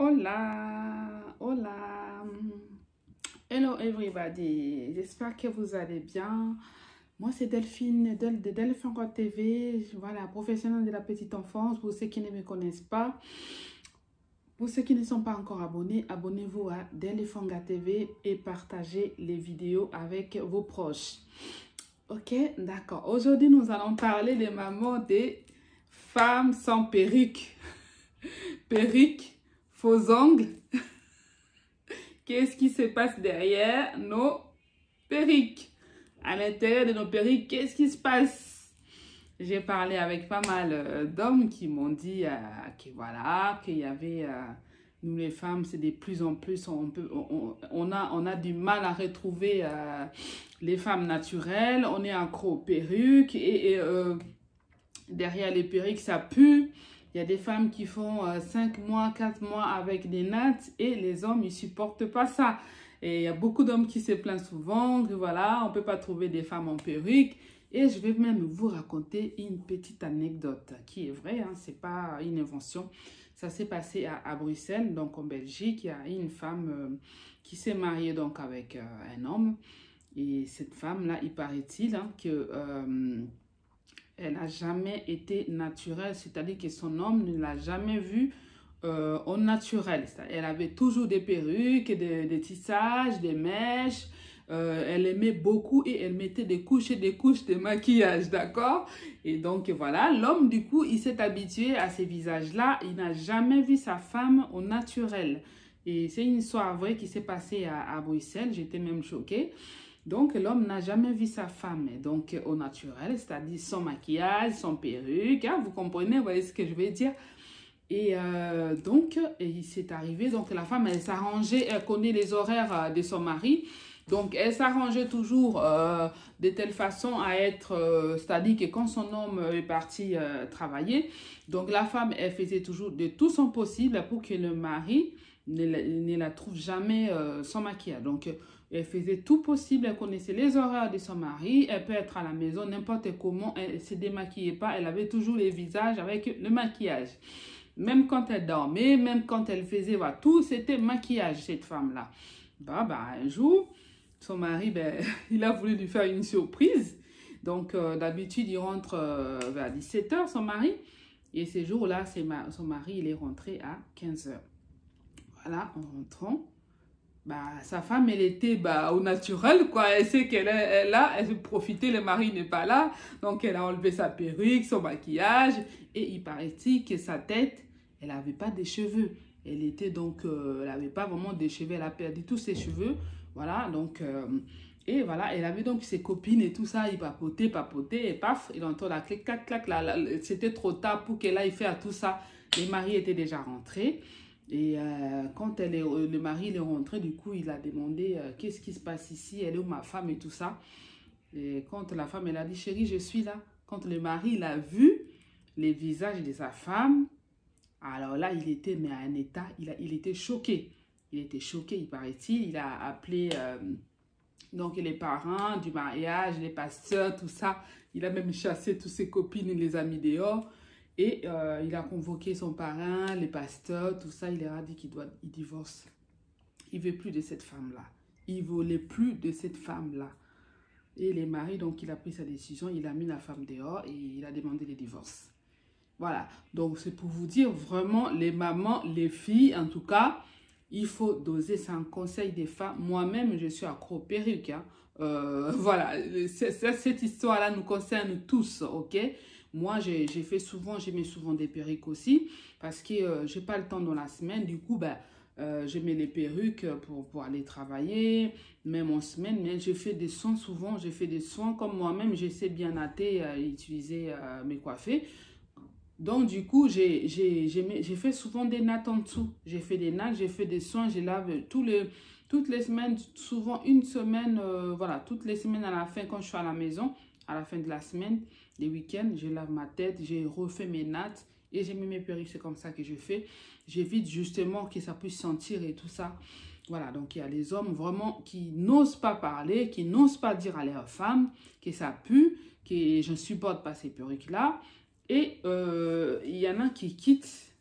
Hola, hola, hello everybody, j'espère que vous allez bien. Moi c'est Delphine de Delphine TV, voilà, professionnelle de la petite enfance. Pour ceux qui ne me connaissent pas, pour ceux qui ne sont pas encore abonnés, abonnez-vous à Delphine TV et partagez les vidéos avec vos proches. Ok, d'accord. Aujourd'hui nous allons parler des mamans des femmes sans perruque. Perruque, faux ongles. Qu'est-ce qui se passe derrière nos perruques? À l'intérieur de nos perruques, qu'est-ce qui se passe? J'ai parlé avec pas mal d'hommes qui m'ont dit que voilà, qu'il y avait, nous les femmes, c'est de plus en plus, on a du mal à retrouver les femmes naturelles, on est accro aux perruques et derrière les perruques, ça pue. Il y a des femmes qui font 5 mois, 4 mois avec des nattes et les hommes, ils ne supportent pas ça. Et il y a beaucoup d'hommes qui se plaignent souvent que voilà, on ne peut pas trouver des femmes en perruque. Et je vais même vous raconter une petite anecdote qui est vraie, hein, ce n'est pas une invention. Ça s'est passé à Bruxelles, donc en Belgique. Il y a une femme qui s'est mariée donc avec un homme. Et cette femme-là, il paraît-il hein, que... elle n'a jamais été naturelle, c'est-à-dire que son homme ne l'a jamais vue au naturel. Elle avait toujours des perruques, des tissages, des mèches. Elle aimait beaucoup et elle mettait des couches et des couches de maquillage, d'accord? Et donc voilà, l'homme du coup, il s'est habitué à ces visages-là. Il n'a jamais vu sa femme au naturel. Et c'est une histoire vraie qui s'est passée à Bruxelles. J'étais même choquée. Donc, l'homme n'a jamais vu sa femme donc, au naturel, c'est-à-dire sans maquillage, sans perruque. Hein, vous comprenez, vous voyez ce que je veux dire? Et donc, il s'est arrivé, donc la femme, elle s'arrangeait, elle connaît les horaires de son mari. Donc, elle s'arrangeait toujours de telle façon à être, c'est-à-dire que quand son homme est parti travailler, donc la femme, elle faisait toujours de tout son possible pour que le mari ne la trouve jamais sans maquillage. Donc, elle faisait tout possible, elle connaissait les horaires de son mari, elle peut être à la maison n'importe comment, elle ne se démaquillait pas, elle avait toujours les visages avec le maquillage. Même quand elle dormait, même quand elle faisait, voilà, tout c'était maquillage, cette femme-là. Un jour, son mari, il a voulu lui faire une surprise. Donc, d'habitude, il rentre vers 17 h, son mari. Et ces jours-là, son mari, il est rentré à 15 h. Voilà, en rentrant, sa femme, elle était au naturel, quoi. Elle sait qu'elle est là, elle veut profiter, le mari n'est pas là. Donc, elle a enlevé sa perruque, son maquillage. Et il paraît-il que sa tête, elle n'avait pas de cheveux. Elle était donc, elle n'avait pas vraiment de cheveux. Elle a perdu tous ses cheveux. Voilà, donc, et voilà, elle avait donc ses copines et tout ça. Ils papotaient, et paf, il entend la clic, clac, clac. C'était trop tard pour qu'elle aille faire tout ça. Les maris étaient déjà rentrés. Et quand le mari est rentré, du coup, il a demandé qu'est-ce qui se passe ici, elle est où ma femme et tout ça. Et quand la femme, elle a dit, chérie, je suis là. Quand le mari, il a vu les visages de sa femme, alors là, il était mais à un état, il était choqué. Il était choqué, il paraît-il. Il a appelé donc les parents du mariage, les pasteurs, tout ça. Il a même chassé toutes ses copines, il les a mis dehors. Et il a convoqué son parrain, les pasteurs, tout ça. Il leur a dit qu'il divorce. Il ne veut plus de cette femme-là. Il ne voulait plus de cette femme-là. Et les maris, donc, il a pris sa décision. Il a mis la femme dehors et il a demandé le divorce. Voilà. Donc, c'est pour vous dire vraiment, les mamans, les filles, en tout cas, il faut doser. C'est un conseil des femmes. Moi-même, je suis accro aux perruques. Hein. Voilà. Cette histoire-là nous concerne tous, ok? Moi, je mets souvent des perruques aussi parce que je n'ai pas le temps dans la semaine. Du coup, je mets les perruques pour aller travailler, même en semaine. Mais je fais des soins souvent. Je fais des soins comme moi-même. J'essaie bien natter, utiliser mes coiffés. Donc, du coup, j'ai fait souvent des nattes en dessous. J'ai fait des nattes, j'ai fait des soins. Je lave toutes les semaines, souvent une semaine, voilà, toutes les semaines à la fin quand je suis à la maison. À la fin de la semaine, les week-ends, je lave ma tête, j'ai refait mes nattes et j'ai mis mes perruques. C'est comme ça que je fais. J'évite justement que ça puisse sentir et tout ça. Voilà, donc il y a les hommes vraiment qui n'osent pas parler, qui n'osent pas dire à leurs femmes que ça pue, que je ne supporte pas ces perruques-là. Et il y en a qui quittent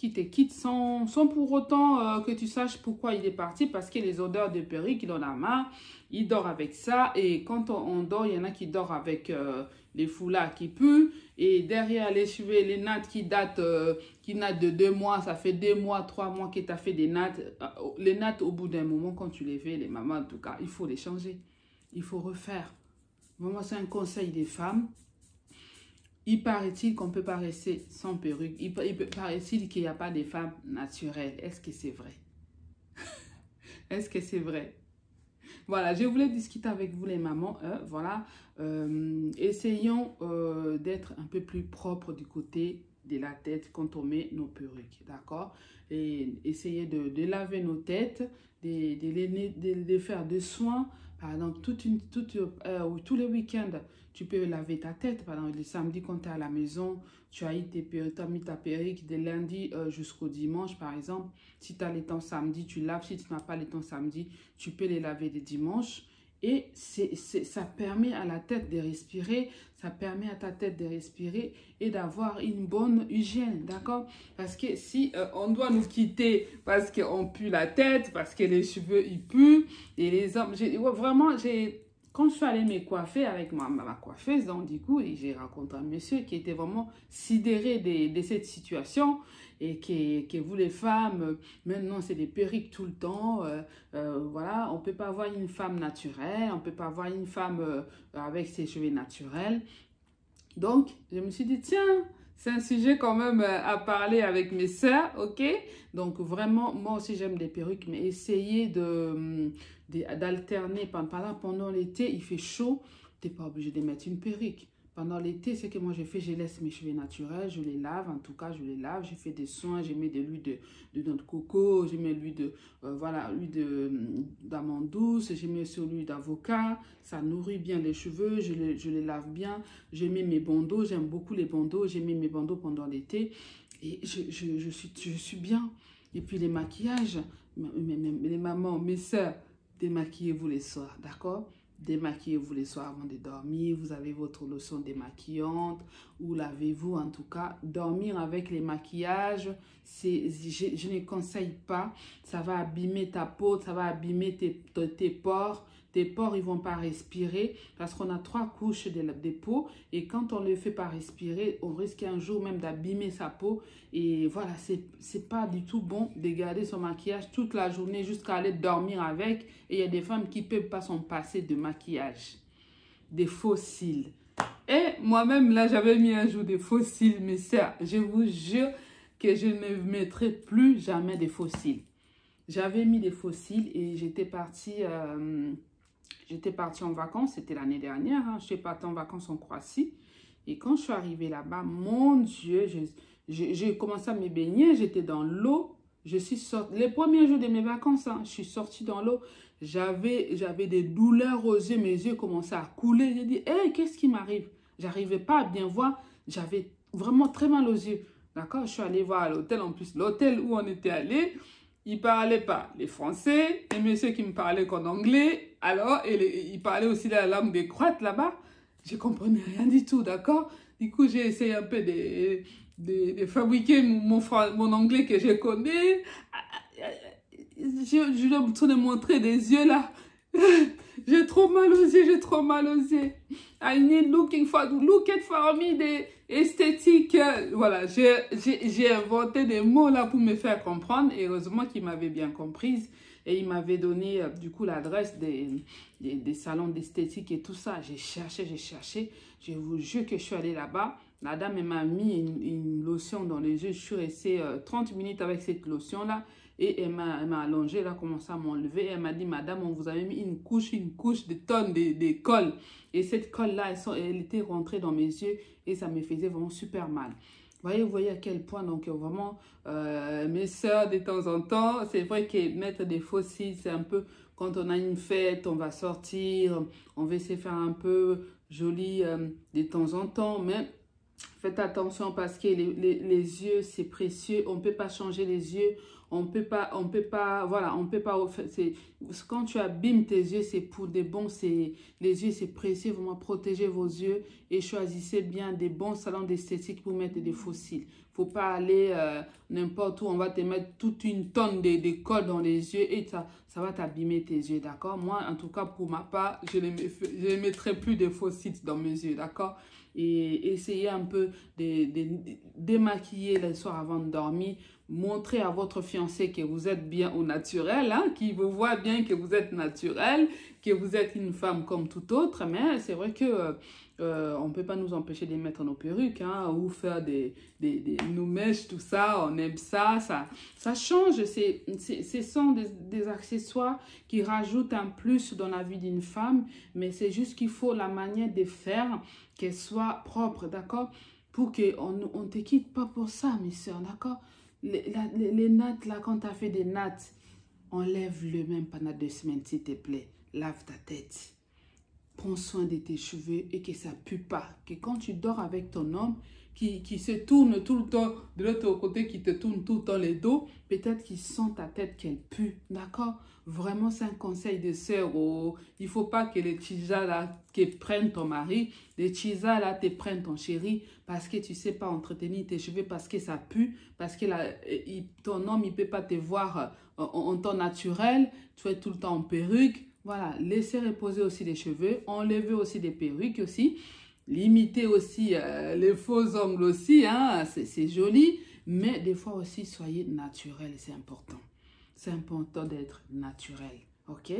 qui te quitte sans pour autant que tu saches pourquoi il est parti, parce que les odeurs de perruque, il en a marre, il dort avec ça, et quand on dort, il y en a qui dorment avec les foulards qui puent, et derrière les cheveux, les nattes qui datent de 2 mois, ça fait 2 mois, 3 mois que tu as fait des nattes. Les nattes, au bout d'un moment, quand tu les fais, les mamans en tout cas, il faut les changer, il faut refaire. Vraiment, c'est un conseil des femmes. Il paraît-il qu'on ne peut pas rester sans perruque. Il paraît-il qu'il n'y a pas de femmes naturelles. Est-ce que c'est vrai? Est-ce que c'est vrai? Voilà, je voulais discuter avec vous les mamans. Voilà, essayons d'être un peu plus propre du côté de la tête quand on met nos perruques, d'accord? Et essayer de laver nos têtes, de faire des soins. Par exemple, tous les week-ends, tu peux laver ta tête. Par exemple, le samedi, quand tu es à la maison, tu as mis ta perruque de lundi jusqu'au dimanche, par exemple. Si tu as les temps samedi, tu laves. Si tu n'as pas les temps samedi, tu peux les laver le dimanche. Et ça permet à la tête de respirer, ça permet à ta tête de respirer et d'avoir une bonne hygiène, d'accord? Parce que si on doit nous quitter parce qu'on pue la tête, parce que les cheveux ils puent, et les hommes, quand je suis allée me coiffer avec ma coiffeuse, donc du coup, j'ai rencontré un monsieur qui était vraiment sidéré de cette situation et que vous les femmes, maintenant c'est des perruques tout le temps, voilà, on ne peut pas avoir une femme naturelle, on ne peut pas avoir une femme avec ses cheveux naturels. Donc, je me suis dit, tiens, c'est un sujet quand même à parler avec mes sœurs, ok? Donc, vraiment, moi aussi, j'aime des perruques, mais essayez d'alterner. Pendant l'été, il fait chaud, tu n'es pas obligé de mettre une perruque. Pendant l'été, ce que moi je fais, je laisse mes cheveux naturels, je les lave, en tout cas, je les lave, je fais des soins, je mets de l'huile de noix de coco, je mets l'huile d'amande douce, je mets sur l'huile d'avocat, ça nourrit bien les cheveux, je les lave bien, je mets mes bandeaux, j'aime beaucoup les bandeaux, j'ai mis mes bandeaux pendant l'été et je suis bien. Et puis les maquillages, les mamans, mes soeurs, démaquillez-vous les soirs, d'accord? Démaquillez-vous les soirs avant de dormir. Vous avez votre lotion démaquillante ou lavez-vous en tout cas. Dormir avec les maquillages, je ne conseille pas. Ça va abîmer ta peau, ça va abîmer tes pores. Tes pores, ils ne vont pas respirer parce qu'on a 3 couches de peau et quand on ne le fait pas respirer, on risque un jour même d'abîmer sa peau. Et voilà, c'est pas du tout bon de garder son maquillage toute la journée jusqu'à aller dormir avec. Et il y a des femmes qui ne peuvent pas s'en passer de maquillage, des faux cils. Et moi-même, là, j'avais mis un jour des faux cils, mais ça, je vous jure que je ne mettrai plus jamais des faux cils. J'avais mis des faux cils et j'étais partie en vacances, c'était l'année dernière, hein, je suis partie en vacances en Croatie. Et quand je suis arrivée là-bas, mon Dieu, j'ai commencé à me baigner, j'étais dans l'eau. Je suis sortie, les premiers jours de mes vacances, hein, je suis sortie dans l'eau. J'avais des douleurs aux yeux, mes yeux commençaient à couler. J'ai dit, hey, qu'est-ce qui m'arrive? J'arrivais pas à bien voir, j'avais vraiment très mal aux yeux. D'accord? Je suis allée voir à l'hôtel, en plus, l'hôtel où on était allé. Il ne parlait pas les français, les messieurs qui me parlaient qu'en anglais. Alors, il parlait aussi la langue des Croates là-bas. Je ne comprenais rien du tout, d'accord? Du coup, j'ai essayé un peu de fabriquer mon anglais que je connais. Je dois te montrer des yeux là. J'ai trop mal aux yeux, j'ai trop mal aux yeux. I need look it for me, des esthétiques. Voilà, j'ai inventé des mots là pour me faire comprendre. Et heureusement qu'il m'avait bien comprise. Et il m'avait donné du coup l'adresse des salons d'esthétique et tout ça. J'ai cherché. Je vous jure que je suis allée là-bas. La dame elle m'a mis une lotion dans les yeux. Je suis restée 30 minutes avec cette lotion-là. Et elle m'a allongée, elle a commencé à m'enlever. Elle m'a dit, madame, on vous avait mis une couche de tonnes de colle. Et cette colle-là, elle était rentrée dans mes yeux et ça me faisait vraiment super mal. Vous voyez à quel point, donc vraiment, mes soeurs, de temps en temps, c'est vrai que mettre des faux cils, c'est un peu, quand on a une fête, on va sortir, on va essayer de faire un peu joli de temps en temps, mais Faites attention parce que les yeux, c'est précieux. On ne peut pas changer les yeux. On peut pas, voilà, on peut pas, quand tu abîmes tes yeux, c'est pour des bons, les yeux, c'est précieux, vraiment protégez vos yeux et choisissez bien des bons salons d'esthétique pour mettre des faux cils. Faut pas aller n'importe où, on va te mettre toute une tonne de colle dans les yeux et ça va t'abîmer tes yeux, d'accord? Moi, en tout cas, pour ma part, je ne mettrai plus de faux cils dans mes yeux, d'accord? Et essayez un peu de démaquiller le soir avant de dormir. Montrez à votre fiancé que vous êtes bien au naturel, hein, qu'il vous voit bien que vous êtes naturel, que vous êtes une femme comme toute autre. Mais c'est vrai que on ne peut pas nous empêcher de mettre nos perruques, hein, ou faire nos mèches, tout ça. On aime ça, ça change. Ce sont des accessoires qui rajoutent un plus dans la vie d'une femme. Mais c'est juste qu'il faut la manière de faire qu'elle soit propre, d'accord? Pour qu'on ne te quitte pas pour ça, mes soeurs, d'accord? Les nattes, là, quand tu as fait des nattes, enlève-le même pendant 2 semaines, s'il te plaît. Lave ta tête. Prends soin de tes cheveux et que ça ne pue pas. Que quand tu dors avec ton homme, qui se tourne tout le temps de l'autre côté, qui te tourne tout le temps les dos, peut-être qu'il sent ta tête qu'elle pue, d'accord? Vraiment, c'est un conseil de sœur. Oh, il ne faut pas que les tchizas là qui prennent ton mari, les tchizas là te prennent ton chéri parce que tu ne sais pas entretenir tes cheveux, parce que ça pue, parce que ton homme il ne peut pas te voir en temps naturel, tu es tout le temps en perruque. Voilà, laissez reposer aussi les cheveux, enlevez aussi des perruques aussi. Limitez aussi les faux ongles aussi, hein, c'est joli, mais des fois aussi soyez naturel, c'est important. C'est important d'être naturel, ok?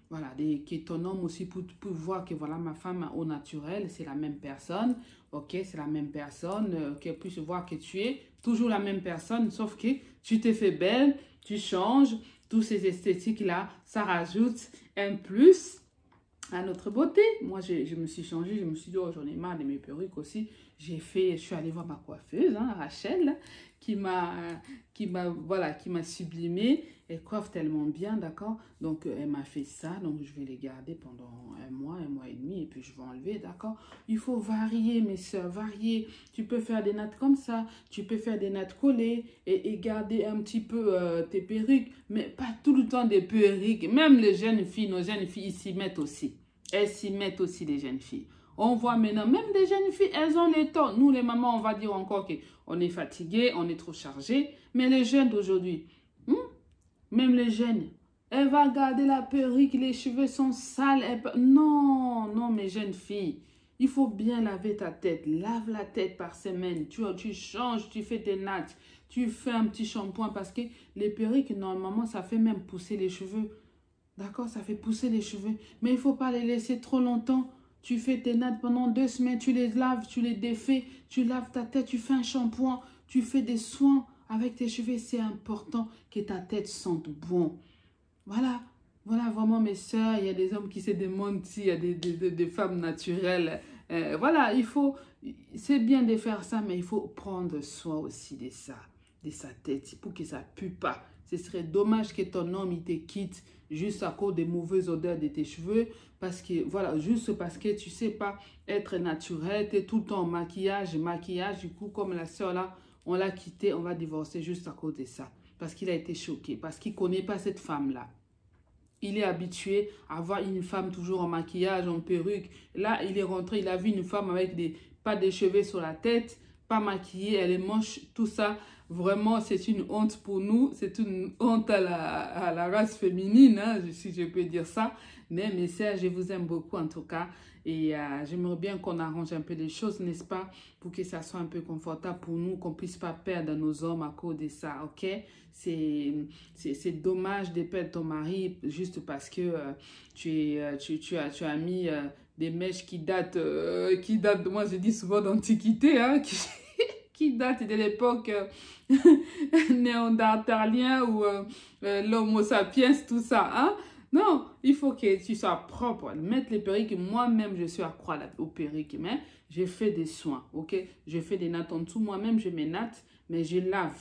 Voilà, que ton homme aussi pour voir que voilà, ma femme au naturel, c'est la même personne, ok? C'est la même personne, qu'elle puisse voir que tu es toujours la même personne, sauf que tu t'es fait belle, tu changes, tous ces esthétiques-là, ça rajoute un plus à notre beauté. Moi, je me suis changée, je me suis dit, oh, j'en ai marre de mes perruques aussi. Je suis allée voir ma coiffeuse, hein, Rachel, qui m'a sublimée. Elle coiffe tellement bien, d'accord? Donc, elle m'a fait ça. Donc, je vais les garder pendant un mois et demi. Et puis, je vais enlever, d'accord? Il faut varier, mes soeurs, varier. Tu peux faire des nattes comme ça. Tu peux faire des nattes collées et garder un petit peu tes perruques. Mais pas tout le temps des perruques. Même les jeunes filles, nos jeunes filles, ils s'y mettent aussi. Elles s'y mettent aussi, les jeunes filles. On voit maintenant, même des jeunes filles, elles ont les temps. Nous, les mamans, on va dire encore qu'on est fatigué, on est trop chargé. Mais les jeunes d'aujourd'hui, même les jeunes, elle va garder la perruque, les cheveux sont sales. Non, non, mes jeunes filles, il faut bien laver ta tête. Lave la tête par semaine. Tu changes, tu fais tes nattes, tu fais un petit shampoing parce que les perruques, normalement, ça fait même pousser les cheveux. D'accord, ça fait pousser les cheveux. Mais il ne faut pas les laisser trop longtemps. Tu fais tes nattes pendant 2 semaines, tu les laves, tu les défais, tu laves ta tête, tu fais un shampoing, tu fais des soins avec tes cheveux. C'est important que ta tête sente bon. Voilà, voilà vraiment mes soeurs. Il y a des hommes qui se demandent s'il y a des femmes naturelles. Voilà, c'est bien de faire ça, mais il faut prendre soin aussi de ça, de sa tête, pour que ça ne pue pas. Ce serait dommage que ton homme il te quitte juste à cause des mauvaises odeurs de tes cheveux, parce que voilà, juste parce que tu sais pas être naturel, tu es tout le temps en maquillage, du coup comme la soeur là, on l'a quitté, on va divorcer juste à cause de ça, parce qu'il a été choqué, parce qu'il connaît pas cette femme là. Il est habitué à voir une femme toujours en maquillage, en perruque. Là, il est rentré, il a vu une femme avec pas de cheveux sur la tête, pas maquillée, elle est moche, tout ça. Vraiment, c'est une honte pour nous. C'est une honte à la race féminine, hein, si je peux dire ça. Mais mes sœurs, je vous aime beaucoup en tout cas. Et j'aimerais bien qu'on arrange un peu les choses, n'est-ce pas? Pour que ça soit un peu confortable pour nous, qu'on ne puisse pas perdre nos hommes à cause de ça, ok? C'est dommage de perdre ton mari juste parce que tu as mis des mèches qui datent, moi je dis souvent d'antiquité, hein, qui date de l'époque néandertalien ou l'homo sapiens, tout ça, hein? Non, il faut que tu sois propre. Mettre les perruques, moi-même, je suis accro aux perruques, mais je fais des soins, ok? Je fais des nattes en dessous, moi-même, je mets nattes, mais je lave.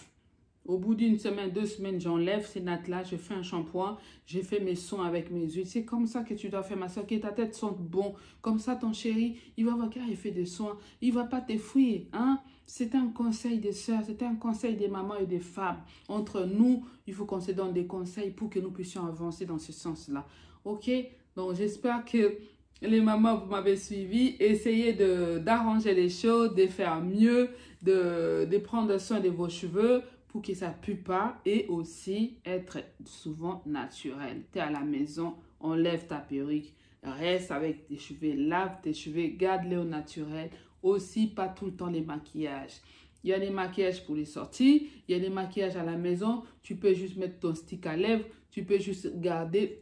Au bout d'une semaine, 2 semaines, j'enlève ces nattes-là, je fais un shampoing, je fais mes soins avec mes huiles. C'est comme ça que tu dois faire, ma soeur, que ta tête sente bon. Comme ça, ton chéri, il va voir qu'il fait des soins. Il ne va pas te fuir, hein. C'est un conseil des sœurs, c'est un conseil des mamans et des femmes. Entre nous, il faut qu'on se donne des conseils pour que nous puissions avancer dans ce sens-là. OK? Donc, j'espère que les mamans, vous m'avez suivi. Essayez d'arranger les choses, de faire mieux, de prendre soin de vos cheveux pour que ça ne pue pas et aussi être souvent naturel. Tu es à la maison, enlève ta perruque, reste avec tes cheveux, lave tes cheveux, garde-les au naturel. Aussi, pas tout le temps les maquillages. Il y a les maquillages pour les sorties, il y a les maquillages à la maison. Tu peux juste mettre ton stick à lèvres, tu peux juste garder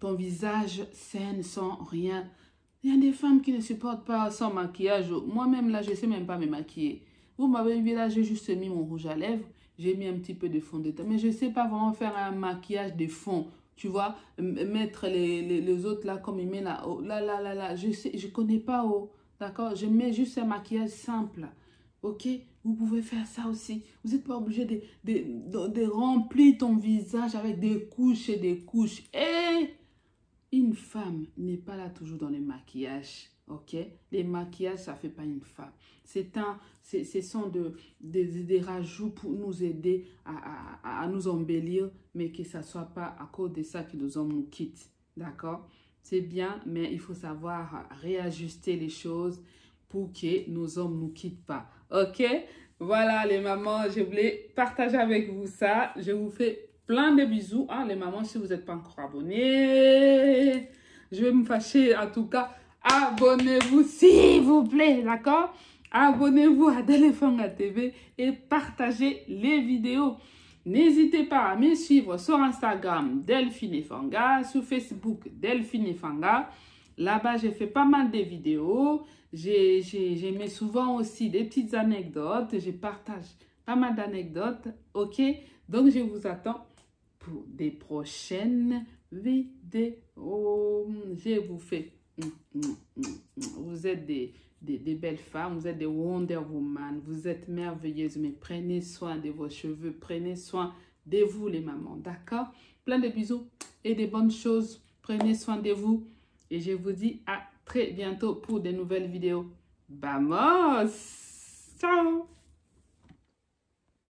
ton visage sain, sans rien. Il y a des femmes qui ne supportent pas sans maquillage. Moi-même, là, je ne sais même pas me maquiller. Vous m'avez vu, là, j'ai juste mis mon rouge à lèvres. J'ai mis un petit peu de fond de teint. Mais je ne sais pas vraiment faire un maquillage de fond. Tu vois, mettre les autres là, comme il met là. Oh, là. Je ne connais pas. Oh, d'accord? Je mets juste un maquillage simple. OK? Vous pouvez faire ça aussi. Vous n'êtes pas obligé de remplir ton visage avec des couches et des couches. Et une femme n'est pas là toujours dans les maquillages. OK? Les maquillages, ça ne fait pas une femme. Ce sont des rajouts pour nous aider à nous embellir, mais que ça ne soit pas à cause de ça que nos hommes nous quittent. D'accord? C'est bien, mais il faut savoir réajuster les choses pour que nos hommes ne nous quittent pas. OK? Voilà les mamans, je voulais partager avec vous ça. Je vous fais plein de bisous. Hein, les mamans, si vous n'êtes pas encore abonnés, je vais me fâcher. En tout cas, abonnez-vous s'il vous plaît. D'accord? Abonnez-vous à Delefanga TV et partagez les vidéos. N'hésitez pas à me suivre sur Instagram Delphine Fanga, sur Facebook Delphine Fanga. Là-bas, j'ai fait pas mal de vidéos. J'ai mis souvent aussi des petites anecdotes. Je partage pas mal d'anecdotes. OK? Donc, je vous attends pour des prochaines vidéos. Je vous fais. Vous êtes des belles femmes. Vous êtes des Wonder Woman. Vous êtes merveilleuses. Mais prenez soin de vos cheveux. Prenez soin de vous, les mamans. D'accord? Plein de bisous et de bonnes choses. Prenez soin de vous. Et je vous dis à très bientôt pour de nouvelles vidéos. Vamos! Ciao!